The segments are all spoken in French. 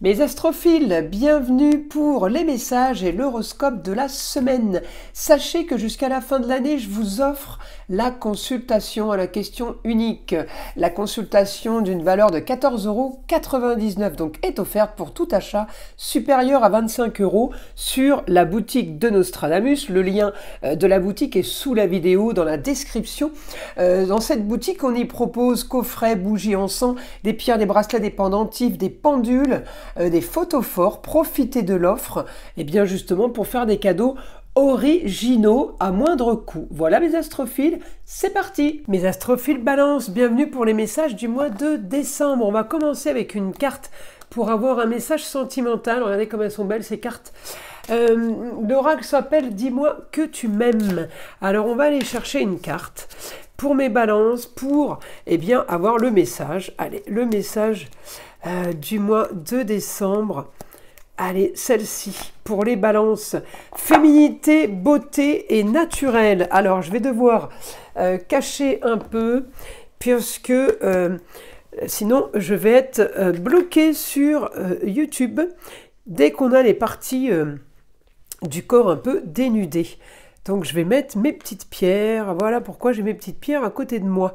Mes astrophiles, bienvenue pour les messages et l'horoscope de la semaine. Sachez que jusqu'à la fin de l'année, je vous offre la consultation à la question unique. La consultation d'une valeur de 14,99 € donc est offerte pour tout achat supérieur à 25 € sur la boutique de Nostradamus. Le lien de la boutique est sous la vidéo dans la description. Dans cette boutique, on y propose coffrets, bougies, encens, des pierres, des bracelets, des pendentifs, des pendules, des photophores. Profitez de l'offre, et bien justement pour faire des cadeaux originaux à moindre coût. Voilà mes astrophiles, c'est parti. Mes astrophiles Balance, bienvenue pour les messages du mois de décembre. On va commencer avec une carte pour avoir un message sentimental. Regardez comme elles sont belles ces cartes. L'oracle s'appelle Dis-moi que tu m'aimes. Alors on va aller chercher une carte pour mes balances pour avoir le message. Allez, le message du mois de décembre. Allez, celle-ci, pour les balances, féminité, beauté et naturel. Alors, je vais devoir cacher un peu, puisque sinon, je vais être bloqué sur YouTube dès qu'on a les parties du corps un peu dénudées. Donc, je vais mettre mes petites pierres. Voilà pourquoi j'ai mes petites pierres à côté de moi.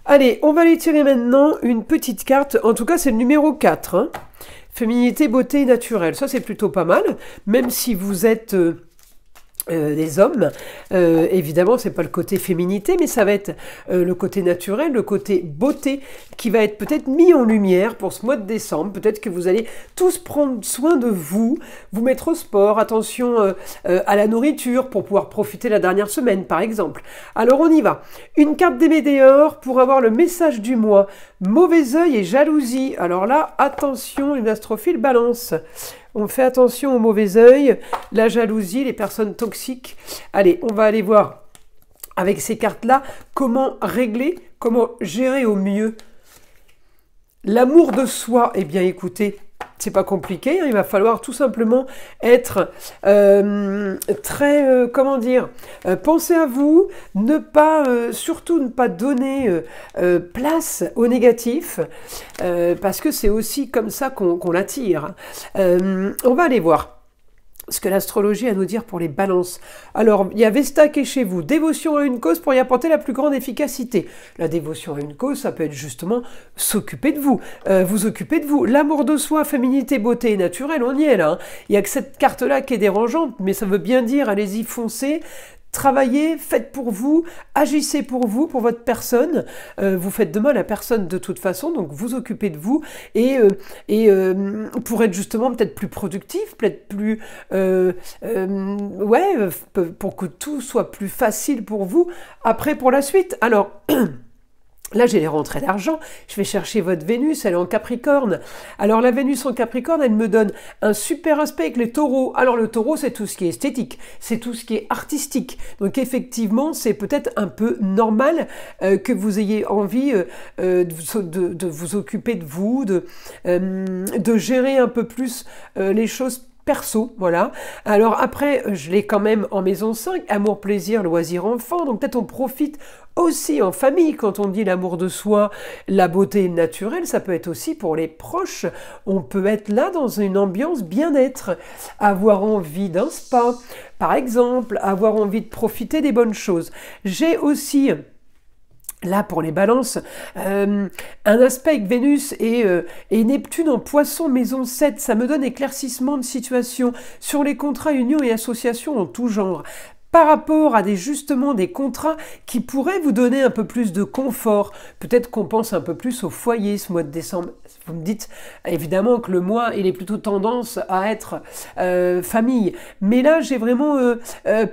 Allez, on va aller tirer maintenant une petite carte. En tout cas, c'est le numéro 4. Hein. Féminité, beauté naturelle. Ça, c'est plutôt pas mal. Même si vous êtes des hommes, évidemment, c'est pas le côté féminité, mais ça va être le côté naturel, le côté beauté, qui va être peut-être mis en lumière pour ce mois de décembre. Peut-être que vous allez tous prendre soin de vous, vous mettre au sport, attention à la nourriture pour pouvoir profiter la dernière semaine, par exemple. Alors, on y va. Une carte des météores pour avoir le message du mois. Mauvais œil et jalousie. Alors là, attention, une astrophile Balance. On fait attention au mauvais œil, la jalousie, les personnes toxiques. Allez, on va aller voir avec ces cartes-là comment régler, comment gérer au mieux l'amour de soi. Eh bien, écoutez, c'est pas compliqué, hein, il va falloir tout simplement être très, penser à vous, surtout ne pas donner place au négatif, parce que c'est aussi comme ça qu'on l'attire. On va aller voir ce que l'astrologie a à nous dire pour les balances. Alors, il y a Vesta qui est chez vous. Dévotion à une cause pour y apporter la plus grande efficacité. La dévotion à une cause, ça peut être justement s'occuper de vous. Vous occuper de vous. L'amour de soi, féminité, beauté et naturel, on y est là. Hein. Il n'y a que cette carte-là qui est dérangeante, mais ça veut bien dire, allez-y, foncez. Travaillez, faites pour vous, agissez pour vous, pour votre personne. Vous faites de mal à personne de toute façon, donc vous occupez de vous et pour être justement peut-être plus productif, peut-être plus pour que tout soit plus facile pour vous après pour la suite. Alors là, j'ai les rentrées d'argent. Je vais chercher votre Vénus, elle est en Capricorne. Alors, la Vénus en Capricorne, elle me donne un super aspect avec les taureaux. Alors, le taureau, c'est tout ce qui est esthétique, c'est tout ce qui est artistique. Donc, effectivement, c'est peut-être un peu normal que vous ayez envie de vous occuper de vous, de gérer un peu plus les choses perso, voilà. Alors après, je l'ai quand même en maison 5, amour, plaisir, loisir, enfant. Donc peut-être on profite aussi en famille quand on dit l'amour de soi, la beauté naturelle. Ça peut être aussi pour les proches. On peut être là dans une ambiance bien-être, avoir envie d'un spa, par exemple, avoir envie de profiter des bonnes choses. J'ai aussi... Là, pour les balances, un aspect avec Vénus et Neptune en Poisson, maison 7, ça me donne éclaircissement de situation sur les contrats, unions et associations en tout genre. Par rapport à justement des contrats qui pourraient vous donner un peu plus de confort. Peut-être qu'on pense un peu plus au foyer ce mois de décembre. Vous me dites évidemment que le mois, il est plutôt tendance à être famille. Mais là, j'ai vraiment,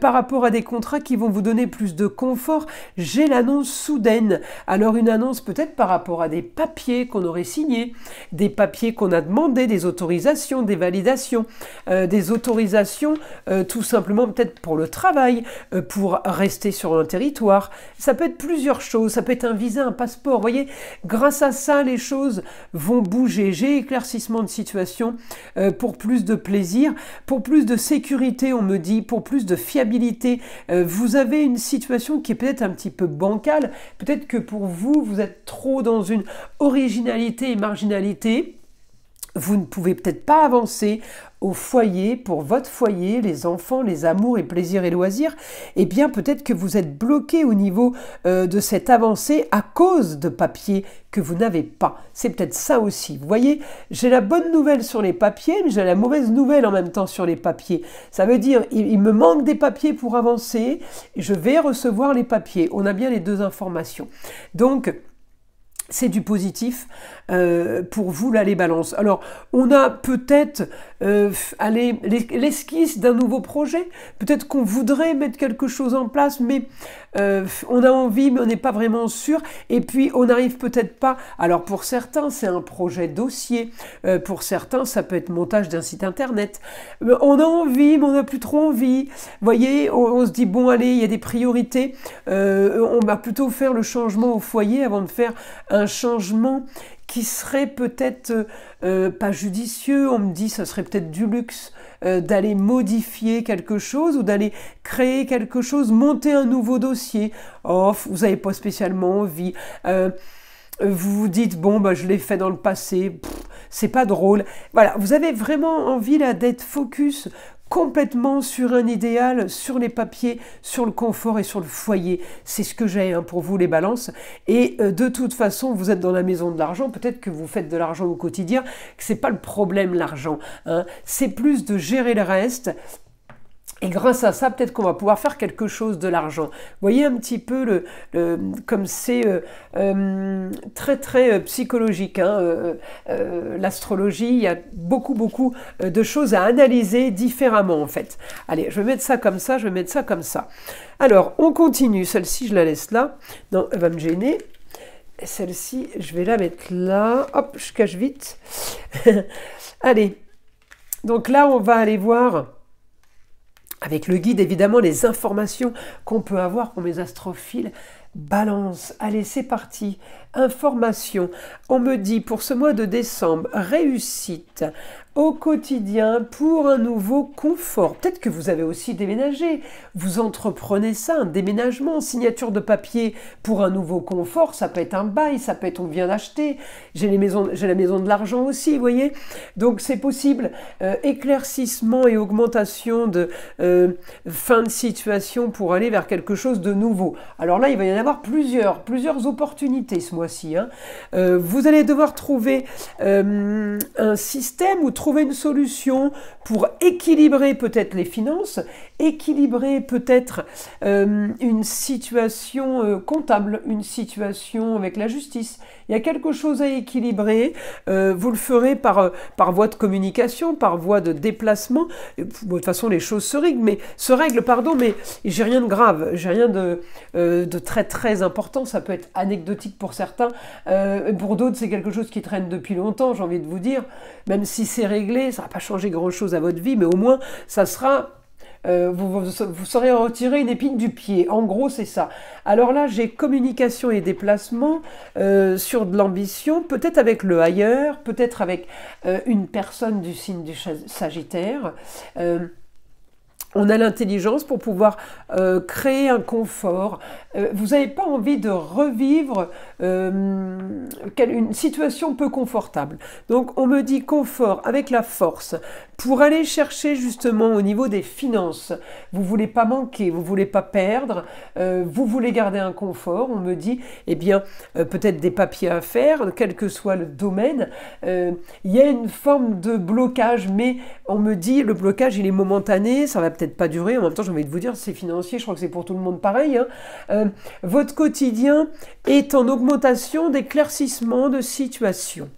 par rapport à des contrats qui vont vous donner plus de confort, j'ai l'annonce soudaine. Alors une annonce peut-être par rapport à des papiers qu'on aurait signés, des papiers qu'on a demandés, des autorisations, des validations, des autorisations tout simplement peut-être pour le travail, pour rester sur un territoire. Ça peut être plusieurs choses, ça peut être un visa, un passeport. Vous voyez, grâce à ça, les choses vont bouger. J'ai éclaircissement de situation pour plus de plaisir, pour plus de sécurité, on me dit, pour plus de fiabilité. Vous avez une situation qui est peut-être un petit peu bancale. Peut-être que pour vous, vous êtes trop dans une originalité et marginalité. vous ne pouvez peut-être pas avancer au foyer, pour votre foyer, les enfants, les amours et plaisirs et loisirs, eh bien peut-être que vous êtes bloqué au niveau de cette avancée à cause de papiers que vous n'avez pas. C'est peut-être ça aussi. Vous voyez, j'ai la bonne nouvelle sur les papiers, mais j'ai la mauvaise nouvelle en même temps sur les papiers. Ça veut dire, il me manque des papiers pour avancer, je vais recevoir les papiers. On a bien les deux informations. Donc, c'est du positif pour vous, là, les balances. Alors, on a peut-être l'esquisse d'un nouveau projet. Peut-être qu'on voudrait mettre quelque chose en place, mais on a envie, mais on n'est pas vraiment sûr. Et puis, on n'arrive peut-être pas. Alors, pour certains, c'est un projet dossier. Pour certains, ça peut être montage d'un site internet. On a envie, mais on n'a plus trop envie. Vous voyez, on se dit, bon, allez, il y a des priorités. On va plutôt faire le changement au foyer avant de faire un changement qui serait peut-être pas judicieux. On me dit ça serait peut-être du luxe d'aller modifier quelque chose ou d'aller créer quelque chose, monter un nouveau dossier. Oh, vous n'avez pas spécialement envie. Vous vous dites, bon, bah, je l'ai fait dans le passé, c'est pas drôle. Voilà, vous avez vraiment envie là d'être focus complètement sur un idéal, sur les papiers, sur le confort et sur le foyer. C'est ce que j'ai pour vous, les balances. Et de toute façon, vous êtes dans la maison de l'argent. Peut-être que vous faites de l'argent au quotidien, que c'est pas le problème, l'argent. Hein. C'est plus de gérer le reste. Et grâce à ça, peut-être qu'on va pouvoir faire quelque chose de l'argent. Vous voyez un petit peu comme c'est très très psychologique. Hein, l'astrologie, il y a beaucoup de choses à analyser différemment en fait. Allez, je vais mettre ça comme ça, je vais mettre ça comme ça. Alors, on continue. Celle-ci, je la laisse là. Non, elle va me gêner. Celle-ci, je vais la mettre là. Hop, je cache vite. Allez. Donc là, on va aller voir avec le guide, évidemment, les informations qu'on peut avoir pour mes astrophiles. Balance, allez, c'est parti. Information. On me dit pour ce mois de décembre, réussite au quotidien pour un nouveau confort. Peut-être que vous avez aussi déménagé. Vous entreprenez ça, un déménagement, signature de papier pour un nouveau confort. Ça peut être un bail, ça peut être on vient d'acheter. J'ai la maison de l'argent aussi, vous voyez. Donc c'est possible. Éclaircissement et augmentation de fin de situation pour aller vers quelque chose de nouveau. Alors là, il va y en avoir plusieurs opportunités ce mois-ci. Hein. Vous allez devoir trouver un système ou trouver une solution pour équilibrer peut-être les finances, équilibrer peut-être une situation comptable, une situation avec la justice. Il y a quelque chose à équilibrer. Vous le ferez par voie de communication, par voie de déplacement. De toute façon, les choses se règlent, mais j'ai rien de grave, j'ai rien de très très important. Ça peut être anecdotique pour certains. Pour d'autres, c'est quelque chose qui traîne depuis longtemps, j'ai envie de vous dire. Même si c'est réglé, ça ne va pas changer grand-chose à votre vie, mais au moins, ça sera... vous saurez retirer une épine du pied. En gros, c'est ça. Alors là, j'ai communication et déplacement sur de l'ambition, peut-être avec le ailleurs, peut-être avec une personne du signe du Sagittaire. On a l'intelligence pour pouvoir créer un confort. Vous n'avez pas envie de revivre une situation peu confortable. Donc on me dit confort avec la force pour aller chercher justement au niveau des finances. Vous ne voulez pas manquer, vous ne voulez pas perdre, vous voulez garder un confort. On me dit, eh bien, peut-être des papiers à faire, quel que soit le domaine. Il y a une forme de blocage, mais on me dit, le blocage, il est momentané, ça va peut-être pas durer. En même temps, j'ai envie de vous dire, c'est financier, je crois que c'est pour tout le monde pareil. Hein. Votre quotidien est en augmentation d'éclaircissement de situation.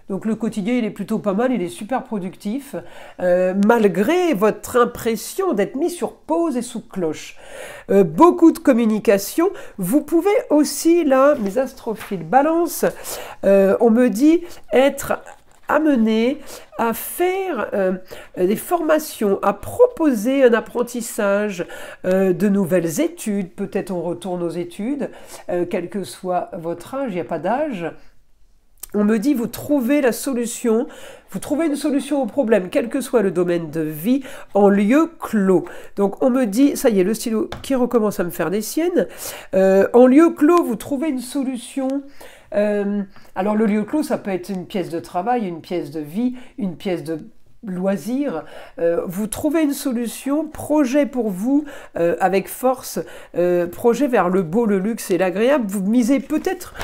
Donc le quotidien, il est plutôt pas mal, il est super productif, malgré votre impression d'être mis sur pause et sous cloche. Beaucoup de communication. Vous pouvez aussi, là, mes astrophiles balance, on me dit être amené à faire des formations, à proposer un apprentissage, de nouvelles études. Peut-être on retourne aux études, quel que soit votre âge, il n'y a pas d'âge. On me dit, vous trouvez la solution, vous trouvez une solution au problème, quel que soit le domaine de vie, en lieu clos. Donc on me dit, ça y est, le stylo qui recommence à me faire des siennes. En lieu clos, vous trouvez une solution Alors le lieu clos, ça peut être une pièce de travail, une pièce de vie, une pièce de loisir. Vous trouvez une solution, projet pour vous avec force, projet vers le beau, le luxe et l'agréable. Vous misez peut-être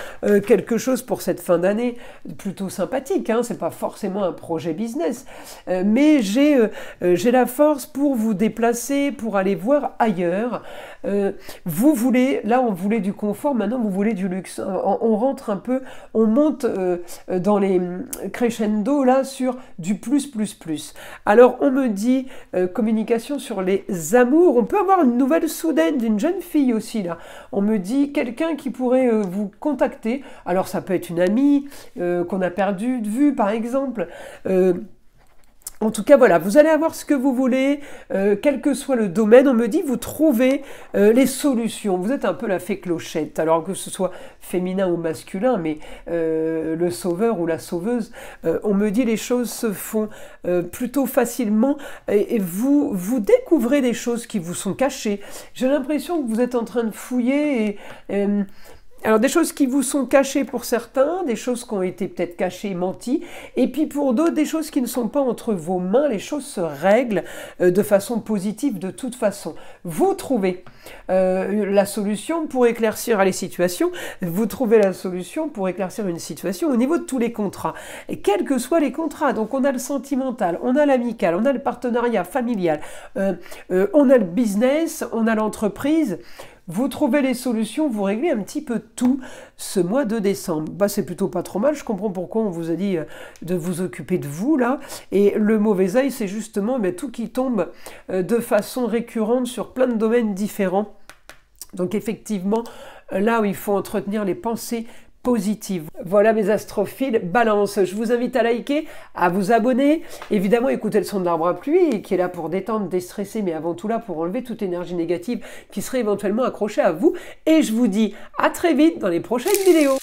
quelque chose pour cette fin d'année plutôt sympathique, hein, c'est pas forcément un projet business, mais j'ai la force pour vous déplacer, pour aller voir ailleurs. Vous voulez, là on voulait du confort, maintenant vous voulez du luxe. On rentre un peu, on monte dans les crescendo là sur du plus. Alors on me dit communication sur les amours, on peut avoir une nouvelle soudaine d'une jeune fille aussi là. On me dit quelqu'un qui pourrait vous contacter, alors ça peut être une amie qu'on a perdu de vue par exemple. En tout cas, voilà, vous allez avoir ce que vous voulez, quel que soit le domaine. On me dit, vous trouvez les solutions. Vous êtes un peu la fée clochette, alors que ce soit féminin ou masculin, mais le sauveur ou la sauveuse, on me dit les choses se font plutôt facilement et vous découvrez des choses qui vous sont cachées. J'ai l'impression que vous êtes en train de fouiller alors des choses qui vous sont cachées pour certains, des choses qui ont été peut-être cachées et menties, et puis pour d'autres, des choses qui ne sont pas entre vos mains, les choses se règlent de façon positive de toute façon. Vous trouvez la solution pour éclaircir les situations, vous trouvez la solution pour éclaircir une situation au niveau de tous les contrats, et quels que soient les contrats. Donc on a le sentimental, on a l'amical, on a le partenariat familial, on a le business, on a l'entreprise. Vous trouvez les solutions, vous réglez un petit peu tout ce mois de décembre. Bah, c'est plutôt pas trop mal, je comprends pourquoi on vous a dit de vous occuper de vous là. Et le mauvais œil, c'est justement tout qui tombe de façon récurrente sur plein de domaines différents. Donc effectivement, là où il faut entretenir les pensées positive. Voilà mes astrophiles Balance. Je vous invite à liker, à vous abonner, évidemment écouter le son de l'arbre à pluie qui est là pour détendre, déstresser, mais avant tout là pour enlever toute énergie négative qui serait éventuellement accrochée à vous. Et je vous dis à très vite dans les prochaines vidéos.